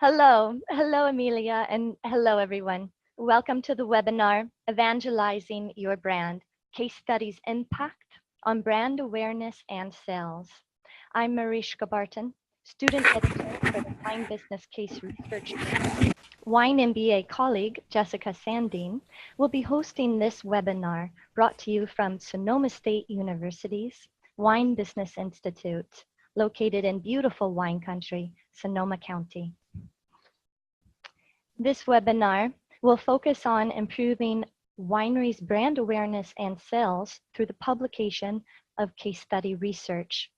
Hello, Amelia, and hello, everyone. Welcome to the webinar, Evangelizing Your Brand, Case Studies Impact on Brand Awareness and Sales. I'm Mariska Barton, student editor for the Wine Business Case Research Group. Wine MBA colleague, Jessica Sandine, will be hosting this webinar brought to you from Sonoma State University's Wine Business Institute, located in beautiful wine country, Sonoma County. This webinar will focus on improving wineries' brand awareness and sales through the publication of case study research.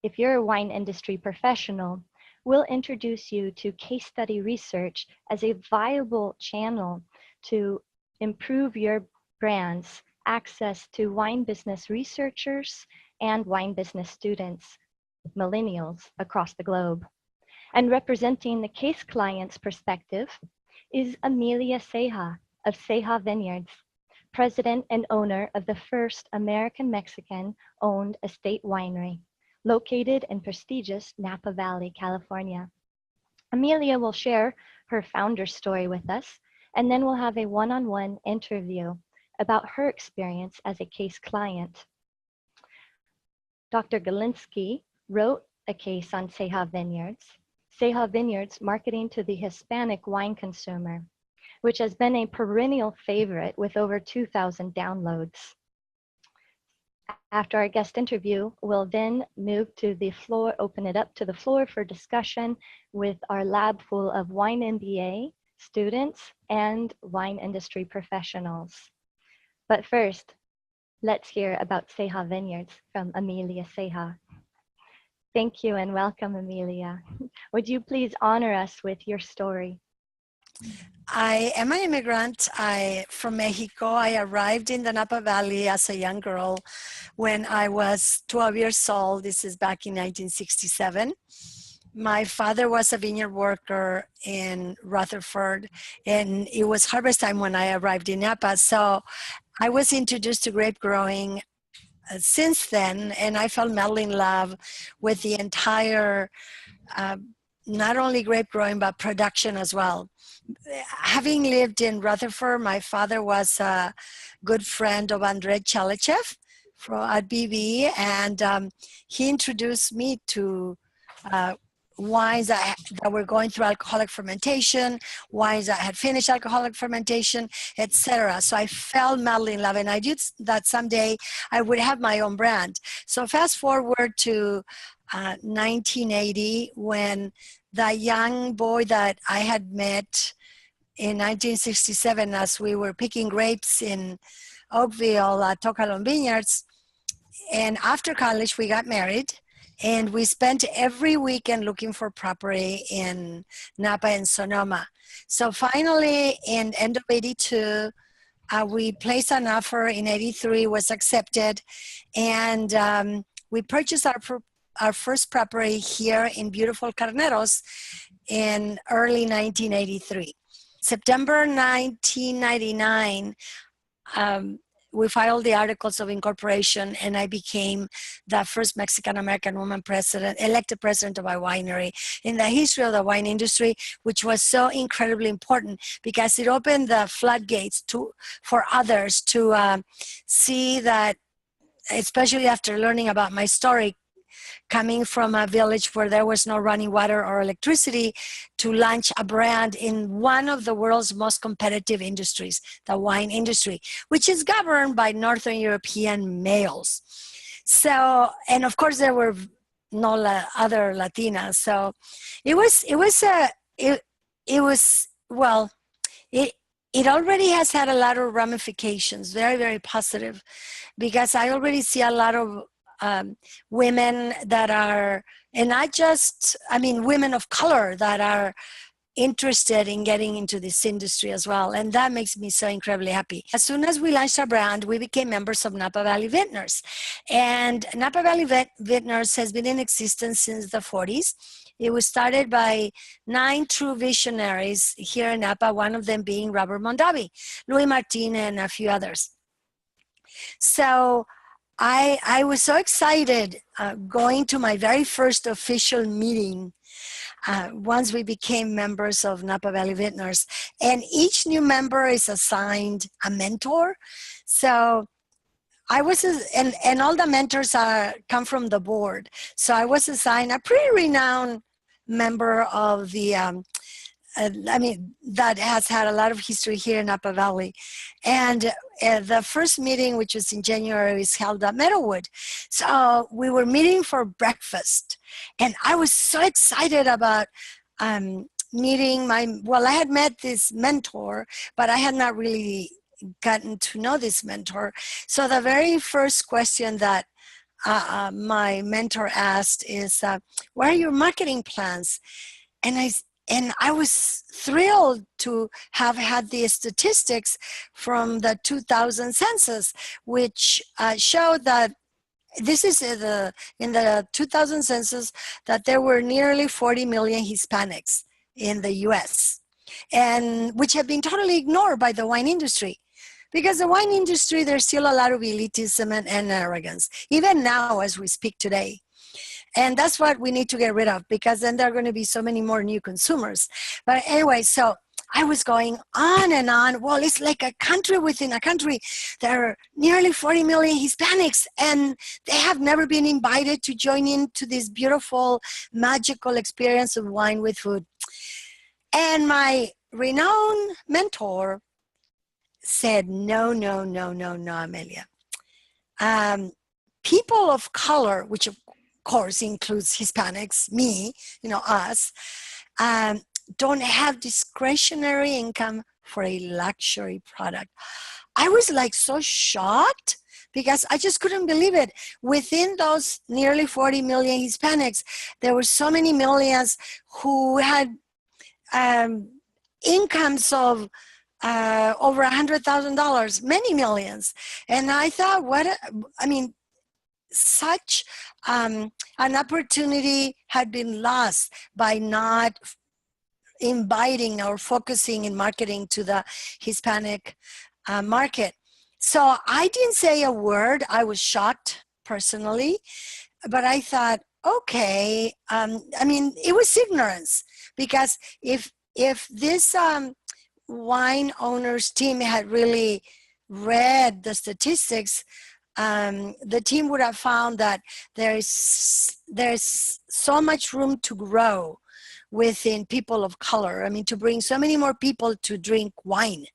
If you're a wine industry professional, we'll introduce you to case study research as a viable channel to improve your brand's access to wine business researchers and wine business students, millennials across the globe. And representing the case client's perspective is Amelia Ceja of Ceja Vineyards, president and owner of the first American-Mexican-owned estate winery, located in prestigious Napa Valley, California. Amelia will share her founder story with us, and then we'll have a one-on-one interview about her experience as a case client. Dr. Gilinsky wrote a case on Ceja Vineyards, Ceja Vineyards marketing to the Hispanic wine consumer, which has been a perennial favorite with over 2,000 downloads. After our guest interview, we'll then move to the floor, open it up to the floor for discussion with our lab full of wine MBA students and wine industry professionals. But first, let's hear about Ceja Vineyards from Amelia Ceja. Thank you and welcome, Amelia. Would you please honor us with your story? I am an immigrant from Mexico. I arrived in the Napa Valley as a young girl when I was 12 years old. This is back in 1967. My father was a vineyard worker in Rutherford, and it was harvest time when I arrived in Napa. So I was introduced to grape growing since then, and I fell madly in love with the entire, not only grape growing, but production as well. Having lived in Rutherford, my father was a good friend of Andrei Chalichev at BB, and he introduced me to wines that were going through alcoholic fermentation, wines that had finished alcoholic fermentation, etc. So I fell madly in love, and I did that someday I would have my own brand. So fast forward to 1980, when the young boy that I had met in 1967 as we were picking grapes in Oakville at Tocalon Vineyards, and after college we got married. And we spent every weekend looking for property in Napa and Sonoma. So finally, in end of 82, we placed an offer in 83, was accepted. And we purchased our first property here in beautiful Carneros in early 1983. September 1999, we filed the articles of incorporation, and I became the first Mexican-American woman president, elected president of a winery in the history of the wine industry, which was so incredibly important because it opened the floodgates for others to see that, especially after learning about my story, coming from a village where there was no running water or electricity, to launch a brand in one of the world's most competitive industries, the wine industry, which is governed by Northern European males. So, and of course there were no other Latinas. So it already has had a lot of ramifications, very, very positive, because I already see a lot of women that are, and not just, women of color that are interested in getting into this industry as well. And that makes me so incredibly happy. As soon as we launched our brand, we became members of Napa Valley Vintners. And Napa Valley Vintners has been in existence since the 40s. It was started by 9 true visionaries here in Napa, one of them being Robert Mondavi, Louis Martin, and a few others. So I was so excited going to my very first official meeting once we became members of Napa Valley Vintners. And each new member is assigned a mentor. So I was, and all the mentors come from the board. So I was assigned a pretty renowned member of the, that has had a lot of history here in Napa Valley. And the first meeting, which was in January, was held at Meadowwood. So we were meeting for breakfast. And I was so excited about meeting I had met this mentor, but I had not really gotten to know this mentor. So the very first question that my mentor asked is, what are your marketing plans? And I was thrilled to have had the statistics from the 2000 census, which showed that this is in the 2000 census, that there were nearly 40 million Hispanics in the US, and which have been totally ignored by the wine industry. Because the wine industry, there's still a lot of elitism and arrogance, even now as we speak today. And that's what we need to get rid of, because then there are going to be so many more new consumers. But anyway, so I was going on and on. Well, it's like a country within a country. There are nearly 40 million Hispanics, and they have never been invited to join into this beautiful, magical experience of wine with food. And my renowned mentor said, no, Amelia. People of color, which of course includes Hispanics, me, us, don't have discretionary income for a luxury product. I was like so shocked because I just couldn't believe it. Within those nearly 40 million Hispanics, there were so many millions who had incomes of over $100,000, many millions. And I thought, such an opportunity had been lost by not inviting or focusing in marketing to the Hispanic market. So I didn't say a word. I was shocked personally, but I thought, okay, it was ignorance, because if this wine owners team had really read the statistics, the team would have found that there's so much room to grow within people of color. To bring so many more people to drink wine.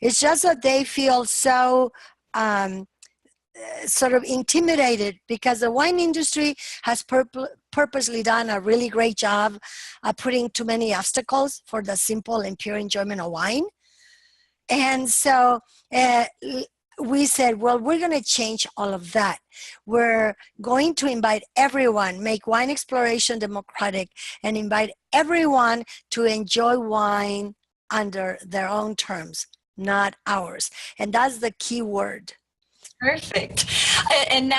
It's just that they feel so sort of intimidated, because the wine industry has purposely done a really great job putting too many obstacles for the simple and pure enjoyment of wine. And so we said, well, we're going to change all of that. We're going to invite everyone, make wine exploration democratic, and invite everyone to enjoy wine under their own terms, not ours. And that's the key word. Perfect. And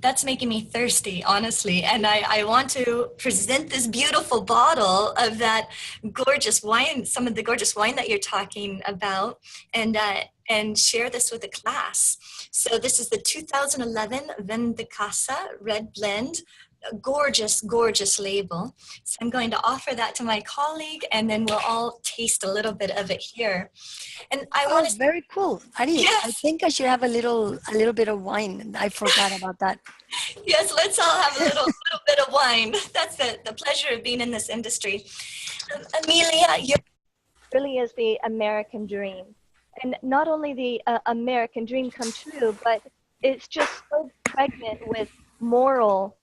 that's making me thirsty, honestly. And I want to present this beautiful bottle of that gorgeous wine, some of the gorgeous wine that you're talking about, and share this with the class. So this is the 2011 Vin de Casa Red Blend. A gorgeous, gorgeous label. So I'm going to offer that to my colleague, and then we'll all taste a little bit of it here. And I want to. Very cool, Ari. Yes. I think I should have a little bit of wine. I forgot about that. Yes, let's all have a little bit of wine. That's the pleasure of being in this industry. Amelia, really is the American dream, and not only the American dream come true, but it's just so pregnant with moral,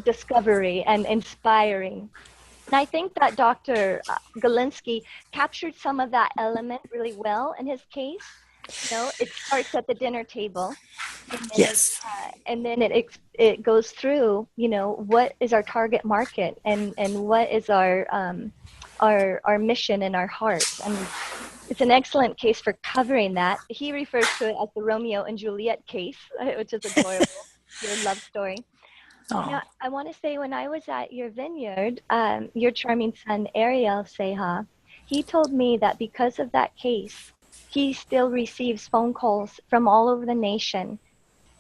discovery and inspiring. And I think that Dr. Gilinsky captured some of that element really well in his case. It starts at the dinner table. And then yes. And then it goes through, what is our target market and what is our mission and our heart. And it's an excellent case for covering that. He refers to it as the Romeo and Juliet case, which is adorable, your love story. Now, I want to say, when I was at your vineyard, your charming son, Ariel Ceja, he told me that because of that case, he still receives phone calls from all over the nation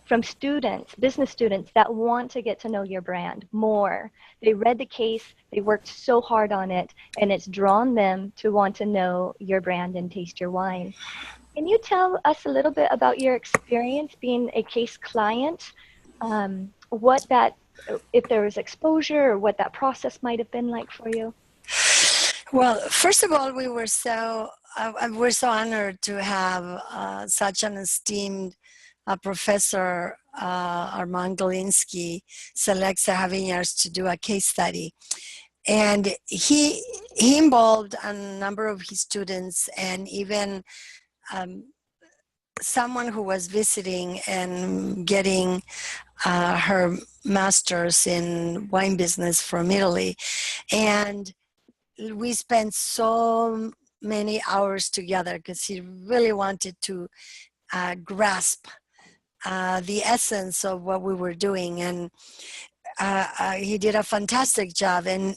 from students, business students that want to get to know your brand more. They read the case, they worked so hard on it, and it's drawn them to want to know your brand and taste your wine. Can you tell us a little bit about your experience being a case client? What that, if there was exposure, or what that process might have been like for you? Well, first of all, we're so honored to have such an esteemed professor, Armand Gilinsky, select Ceja Vineyards to do a case study. And he involved a number of his students, and even someone who was visiting and getting her master's in wine business from Italy. And we spent so many hours together because he really wanted to grasp the essence of what we were doing. And he did a fantastic job, and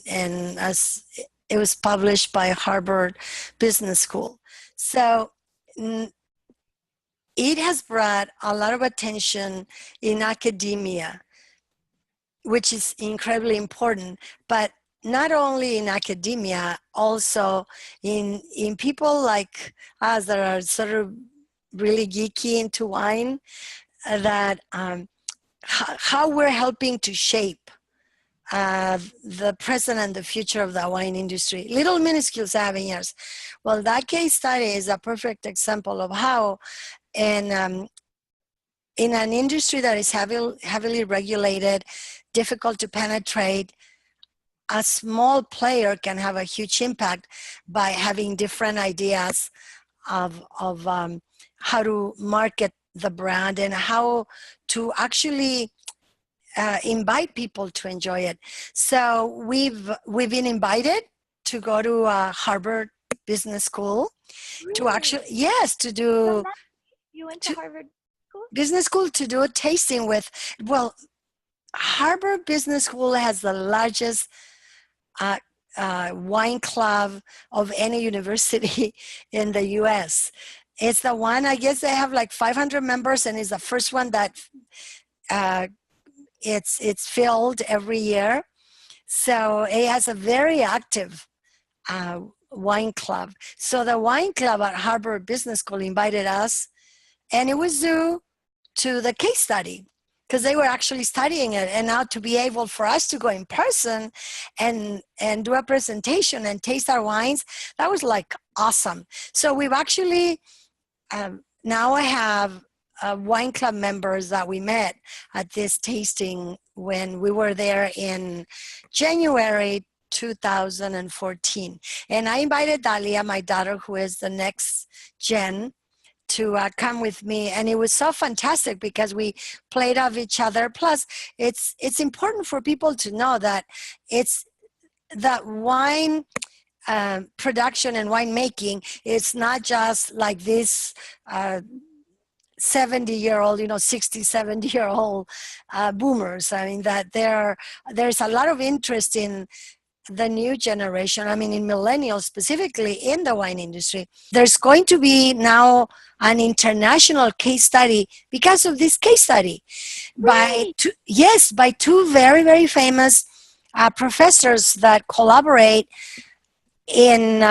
as it was published by Harvard Business School. So it has brought a lot of attention in academia, which is incredibly important, but not only in academia, also in people like us that are sort of really geeky into wine, that how we're helping to shape the present and the future of the wine industry. Little minuscule Vineyards. Well, that case study is a perfect example of how in an industry that is heavily regulated, difficult to penetrate, a small player can have a huge impact by having different ideas of how to market the brand and how to actually invite people to enjoy it. So we've been invited to go to Harvard Business School. Really? To actually, yes, to do. You went to Harvard School? Business School to do a tasting with. Well, Harvard Business School has the largest wine club of any university in the U.S. It's the one, I guess they have like 500 members, and it's the first one that it's filled every year. So it has a very active wine club. So the wine club at Harvard Business School invited us, and it was due to the case study, because they were actually studying it. And now to be able for us to go in person and do a presentation and taste our wines, that was like awesome. So we've actually, now I have wine club members that we met at this tasting when we were there in January 2014. And I invited Dalia, my daughter, who is the next gen, to come with me, and it was so fantastic because we played off each other. Plus, it's important for people to know that it's that wine production and winemaking. It's not just like this 70-year-old, 60, 70-year-old boomers. I mean, that there's a lot of interest in the new generation, I mean, in millennials specifically in the wine industry. There's going to be now an international case study because of this case study. Really? by two very, very famous professors that collaborate in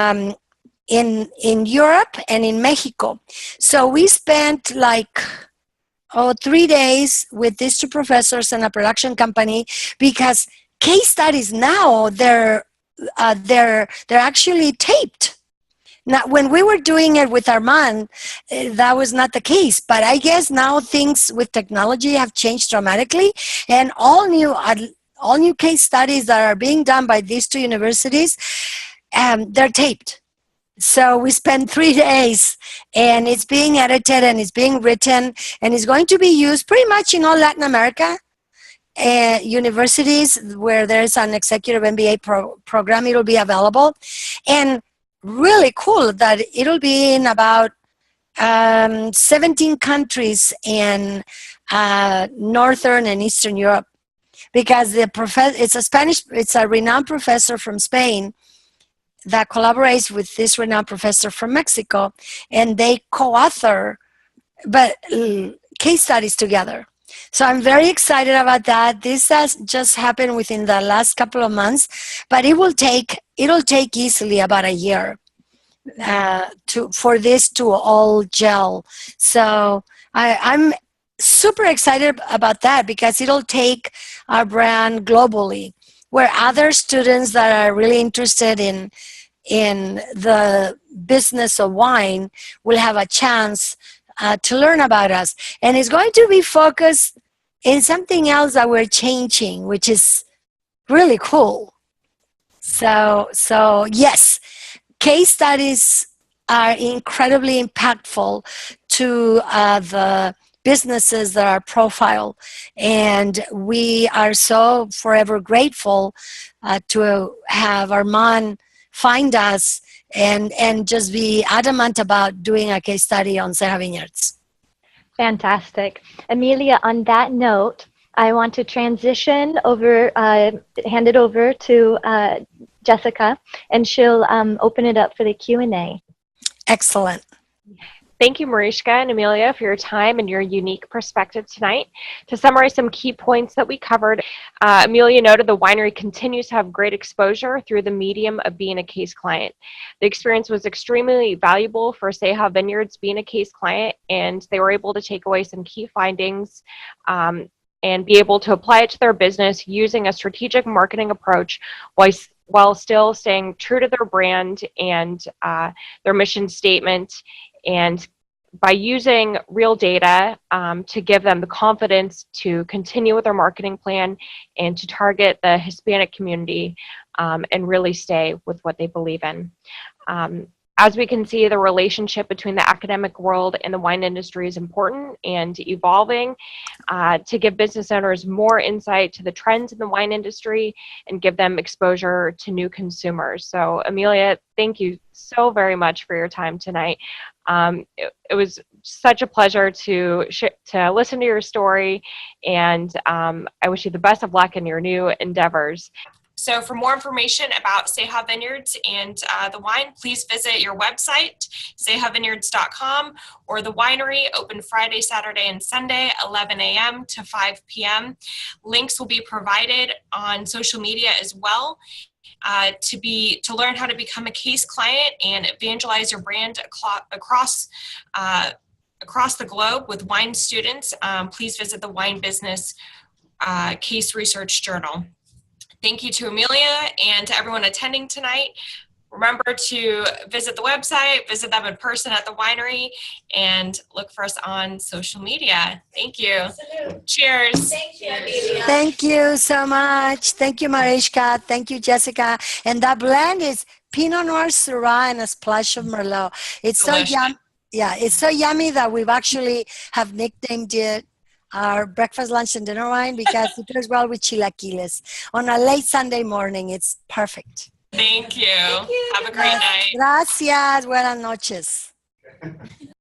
Europe and in Mexico. So we spent 3 days with these two professors and a production company, because case studies now they're actually taped. Now, when we were doing it with Armand, that was not the case. But I guess now things with technology have changed dramatically, and all new case studies that are being done by these two universities, they're taped. So we spent 3 days, and it's being edited and it's being written, and it's going to be used pretty much in all Latin America. Universities where there's an executive MBA program, it'll be available. And really cool that it'll be in about 17 countries in Northern and Eastern Europe, because it's a renowned professor from Spain that collaborates with this renowned professor from Mexico, and they co-author case studies together. So I'm very excited about that. This has just happened within the last couple of months, but it'll take easily about a year for this to all gel. So I'm super excited about that because it'll take our brand globally, where other students that are really interested in the business of wine will have a chance to learn about us. And it's going to be focused in something else that we're changing, which is really cool. So yes, case studies are incredibly impactful to the businesses that are profiled, and we are so forever grateful to have Armand find us and just be adamant about doing a case study on Ceja Vineyards. Fantastic. Amelia, on that note, I want to transition over, hand it over to Jessica, and she'll open it up for the Q&A. Excellent. Thank you, Mariska and Amelia, for your time and your unique perspective tonight. To summarize some key points that we covered, Amelia noted the winery continues to have great exposure through the medium of being a case client. The experience was extremely valuable for Ceja Vineyards being a case client, and they were able to take away some key findings and be able to apply it to their business using a strategic marketing approach while still staying true to their brand and their mission statement, and by using real data to give them the confidence to continue with their marketing plan and to target the Hispanic community and really stay with what they believe in. As we can see, the relationship between the academic world and the wine industry is important and evolving to give business owners more insight to the trends in the wine industry and give them exposure to new consumers. So, Amelia, thank you so very much for your time tonight. It was such a pleasure to listen to your story, and I wish you the best of luck in your new endeavors. So for more information about Ceja Vineyards and the wine, please visit your website, cejavineyards.com, or the winery, open Friday, Saturday, and Sunday, 11 a.m. to 5 p.m. Links will be provided on social media as well to learn how to become a case client and evangelize your brand across the globe with wine students. Please visit the Wine Business Case Research Journal. Thank you to Amelia and to everyone attending tonight. Remember to visit the website, visit them in person at the winery, and look for us on social media. Thank you. Absolutely. Cheers. Thank you, Amelia. Thank you so much. Thank you, Mariska. Thank you, Jessica. And that blend is Pinot Noir Syrah and a splash of Merlot. It's delicious. So yummy. Yeah, it's so yummy that we've actually have nicknamed it our breakfast, lunch, and dinner wine because it goes well with chilaquiles. On a late Sunday morning, it's perfect. Thank you. Have a great night. Gracias. Buenas noches.